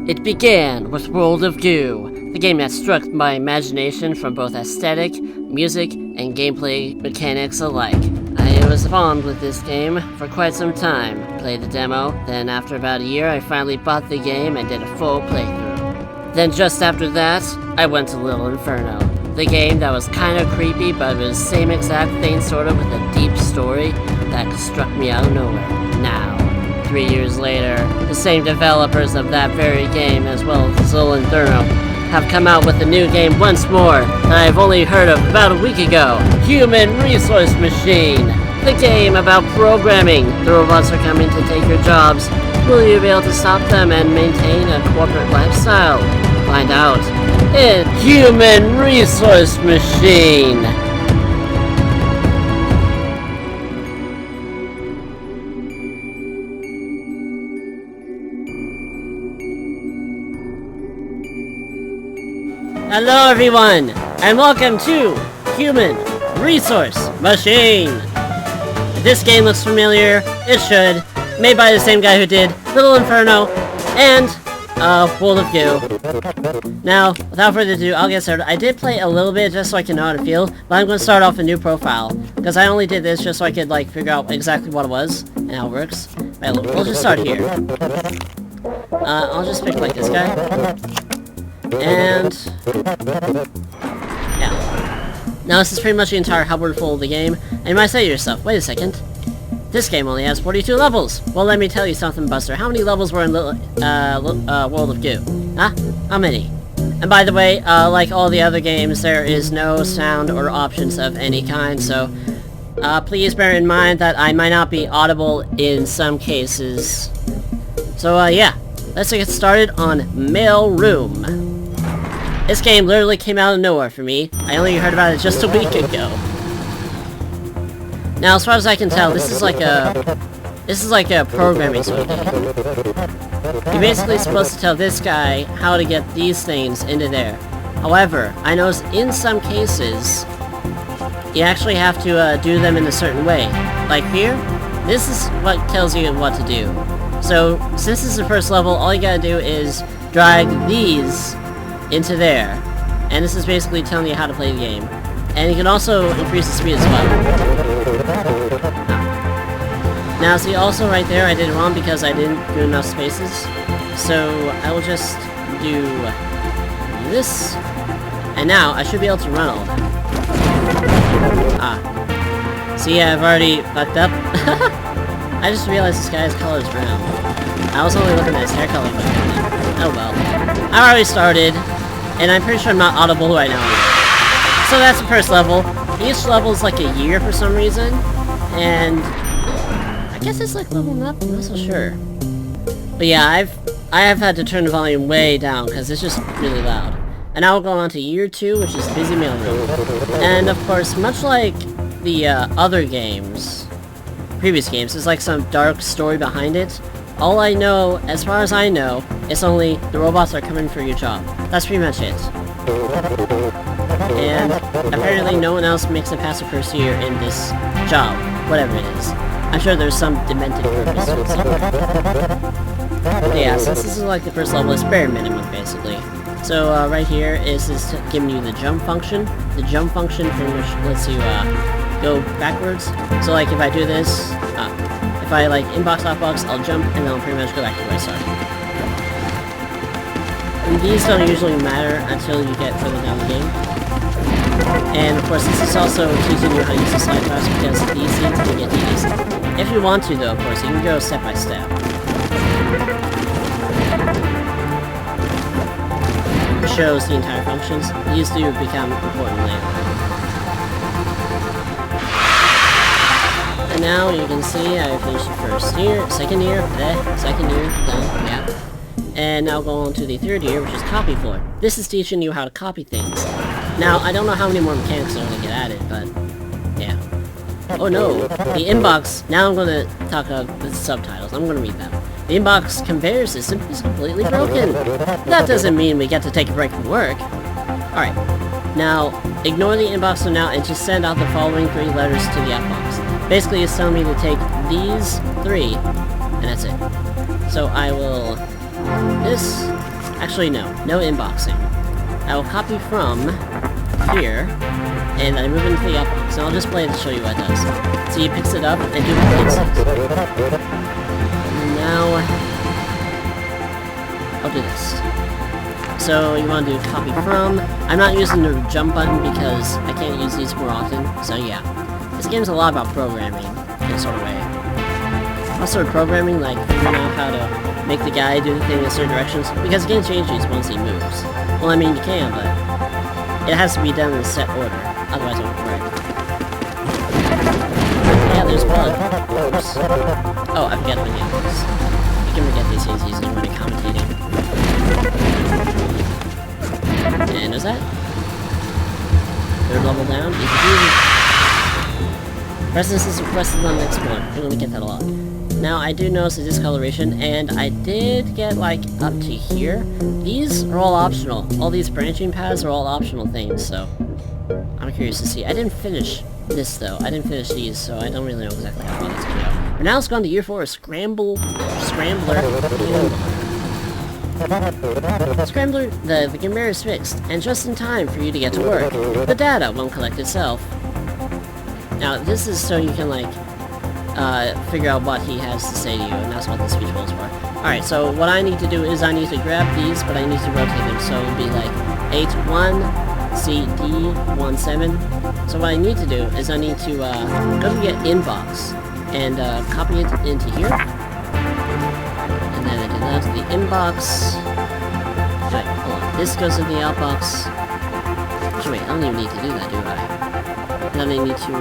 It began with World of Goo, the game that struck my imagination from both aesthetic, music, and gameplay mechanics alike. I was fond with this game for quite some time. Played the demo, then after about a year I finally bought the game and did a full playthrough. Then just after that, I went to Little Inferno. The game that was kinda creepy, but it was the same exact thing sorta with a deep story that struck me out of nowhere. Now, 3 years later, the same developers of that very game, as well as Little Inferno, have come out with a new game once more that I've only heard of about a week ago. Human Resource Machine! The game about programming. The robots are coming to take your jobs. Will you be able to stop them and maintain a corporate lifestyle? Find out in Human Resource Machine! Hello everyone, and welcome to Human Resource Machine! If this game looks familiar, it should. Made by the same guy who did Little Inferno and World of Goo. Now, without further ado, I'll get started. I did play a little bit just so I can know how to feel, but I'm going to start off a new profile. Because I only did this just so I could figure out exactly what it was and how it works. Right, we'll just start here. I'll just pick this guy. And yeah. Now this is pretty much the entire Hubbard full of the game, and you might say to yourself, wait a second, this game only has 42 levels. Well, let me tell you something, Buster. How many levels were in World of Goo? Huh? How many? And by the way, like all the other games, there is no sound or options of any kind, so please bear in mind that I might not be audible in some cases. So yeah, let's get started on Mailroom. This game literally came out of nowhere for me. I only heard about it just a week ago. Now, as far as I can tell, this is like a programming sort of game. You're basically supposed to tell this guy how to get these things into there. However, I noticed in some cases, you actually have to do them in a certain way. Like here, this is what tells you what to do. So, since this is the first level, all you gotta do is drag these into there. And this is basically telling you how to play the game. And you can also increase the speed as well. Now see, also right there I did it wrong because I didn't do enough spaces. So I will just do this. And now I should be able to run all of them. See, I've already fucked up. I just realized this guy's color is brown. I was only looking at his hair color, but oh well. I already started, and I'm pretty sure I'm not audible right now. So that's the first level. Each level is like a year for some reason, and I guess it's like leveling up, I'm not so sure. But yeah, I have had to turn the volume way down, because it's just really loud. And now we'll go on to year 2, which is Busy Mailroom. And of course, much like the other games, previous games, there's like some dark story behind it. All I know, as far as I know, it's only the robots are coming for your job. That's pretty much it. And apparently no one else makes it past the first year in this job, whatever it is. I'm sure there's some demented purpose to it somewhere. But yeah, since this is like the first level, it's bare minimum basically. So right here is giving you the jump function. The jump function pretty much lets you go backwards. So like if I do this, if I inbox outbox, I'll jump and then I'll pretty much go back to where I started. And these don't usually matter until you get further down the game. And of course this is also teaching you how to use the slide bars because these things can get easy. If you want to though, of course, you can go step by step. It shows the entire functions. These do become important later. And now you can see I finished the first year, second year, done, yeah. And now go on to the third year, which is copy floor. This is teaching you how to copy things. Now, I don't know how many more mechanics are going to get added, but yeah. Oh no, the inbox, now I'm going to talk about the subtitles, I'm going to read them. The inbox conveyor system is completely broken. That doesn't mean we get to take a break from work. Alright, now, ignore the inbox for now and just send out the following 3 letters to the outbox. Basically, it's telling me to take these 3, and that's it. So I will this, Actually, no inboxing. I will copy from here, and I move into the outbox, and I'll just play it to show you what it does. So he picks it up and duplicates it. And now, I'll do this. So you want to do copy from. I'm not using the jump button because I can't use these more often, so yeah. This game's a lot about programming, in a sort of way. Also programming, like figuring out how to make the guy do the thing in certain directions, because you can't change these once he moves. Well, I mean, you can, but it has to be done in a set order, otherwise it won't work. Yeah, there's blood. Oops. Oh, I forget when you do this. You can forget these things easily when you're commentating. And is that? Third level down, easy peasy. Presence is requested on the next one. You're gonna get that a lot. Now, I do notice the discoloration, and I did get, like, up to here. These are all optional. All these branching paths are all optional things, so I'm curious to see. I didn't finish this, though. I didn't finish these, so I don't really know exactly how far that's gonna go. But now it's gone to year 4 of Scrambler. Scrambler, the conveyor is fixed, and just in time for you to get to work. The data won't collect itself. Now, this is so you can, like, figure out what he has to say to you, and that's what the speech bubbles for. Alright, so what I need to do is I need to grab these, but I need to rotate them, so it would be like 8-1-CD-17. So what I need to do is I need to go to get inbox, and copy it into here. And then I do that to the inbox. Wait, hold on. This goes to the outbox. Actually, wait, I don't even need to do that, do I? And then I need to,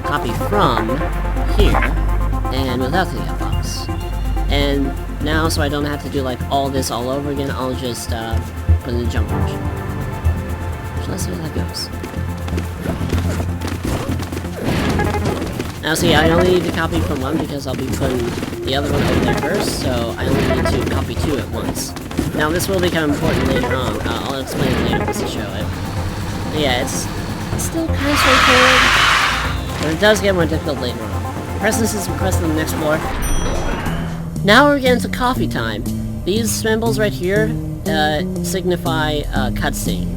copy from here, and without the outbox. And now, so I don't have to do, like, all this all over again, I'll just, put in the jump function. So let's see how that goes. Now, see, I only need to copy from one because I'll be putting the other one over there first, so I only need to copy 2 at once. Now, this will become important later on. I'll explain it later just to show it. But yeah, it's still kind of straightforward, but it does get more difficult later on. Presence is requested on the next floor. Now we're getting to coffee time. These symbols right here signify cutscene.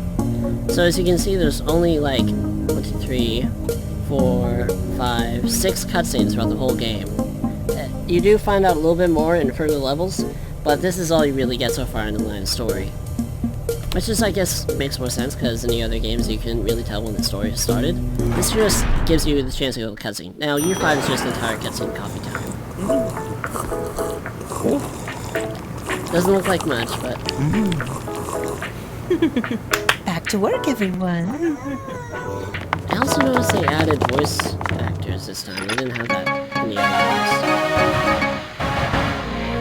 So as you can see, there's only like 1, 2, 3, 4, 5, 6 cutscenes throughout the whole game. You do find out a little bit more in further levels, but this is all you really get so far in the line of story. Which just, I guess, makes more sense, because in the other games you couldn't really tell when the story has started. This just gives you the chance to go to the cutscene. Now, Year 5 is just the entire cutscene coffee time. Doesn't look like much, but... Back to work, everyone. I also noticed they added voice actors this time. They didn't have that in the other games.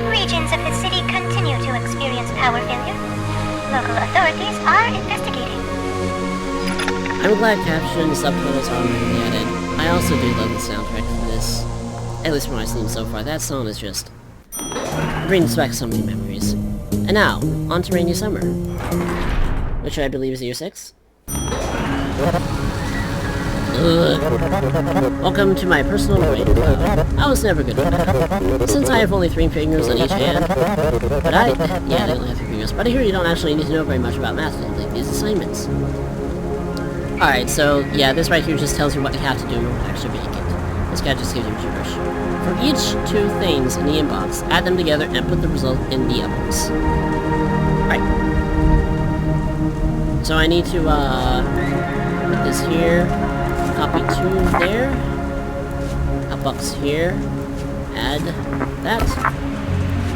Regions of the city continue to experience power failure. Local authorities are investigating. I'm glad caption and subtitles are already added. I also do love the soundtrack for this. At least from what I've seen so far. That song is just... it brings back so many memories. And now, on to Rainy Summer. Which I believe is Year 6. Ugh. Welcome to my personal brain cloud. I was never good at it. Since I have only 3 fingers on each hand, but yeah, they only have 3 fingers, but I hear you don't actually need to know very much about math to complete these assignments. Alright, so, yeah, this right here just tells you what you have to do in order to actually make it. This guy just gives you gibberish. For each 2 things in the inbox, add them together and put the result in the outbox. Right. So I need to, put this here. Copy 2 there, outbox here, add that,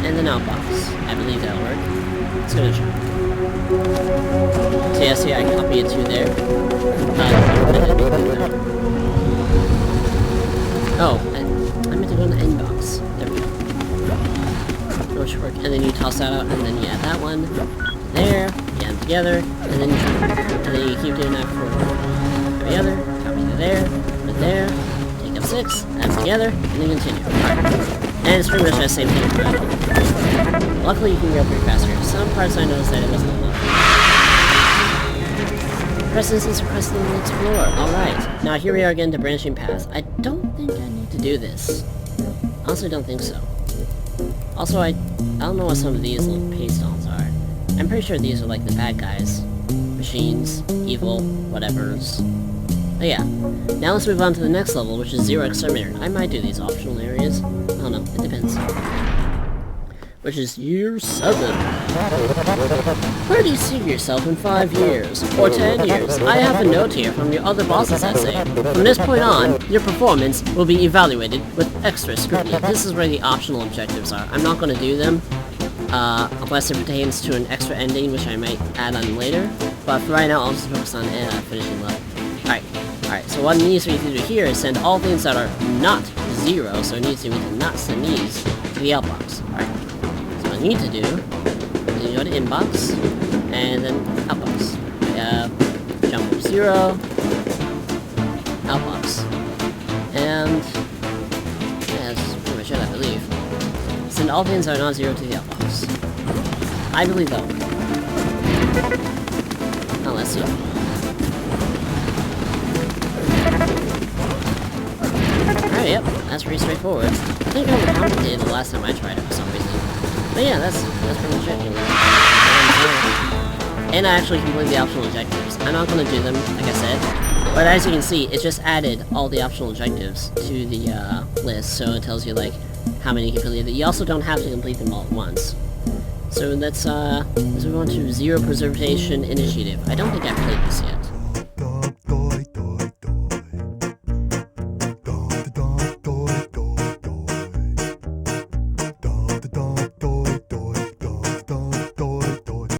and then outbox. I believe that'll work. Let's give it a try. So yeah, see, I copy it to there. Oh, I meant to go in the inbox. There we go. That should work. And then you toss that out, and then you add that one there, you add them together, and then you keep doing that for every other. There, right there, take up 6, add them together, and then continue. Alright. And it's pretty much the same thing for that. Luckily you can go pretty fast here. Some parts I noticed that it wasn't enough. Presence is requested in the next floor. Alright. Now here we are again to branching paths. I don't think I need to do this. Honestly don't think so. Also, I don't know what some of these little paste-ons are. I'm pretty sure these are like the bad guys. Machines, evil, whatevers. But yeah, now let's move on to the next level, which is Zero Exterminator. I might do these optional areas. I don't know, it depends. Which is Year 7. Where do you see yourself in 5 years? Or 10 years? I have a note here from your other boss's essay. From this point on, your performance will be evaluated with extra scrutiny. This is where the optional objectives are. I'm not going to do them, unless it pertains to an extra ending, which I might add on later. But for right now, I'll just focus on finishing level. Alright, so what it needs me to do here is send all things that are not 0, so it needs me to not send these to the outbox. Alright. So what I need to do is go to inbox, and then outbox. Jump from 0, outbox. And yeah, that's pretty much it, I believe. Send all things that are not 0 to the outbox. I believe that one. Now let's see. Alright, yep, that's pretty straightforward. I think I overcomplicated the last time I tried it for some reason. But yeah, that's pretty much it. And I actually completed the optional objectives. I'm not going to do them, like I said. But as you can see, it just added all the optional objectives to the list, so it tells you like how many you completed. You also don't have to complete them all at once. So let's move on to Zero Preservation Initiative. I don't think I've played this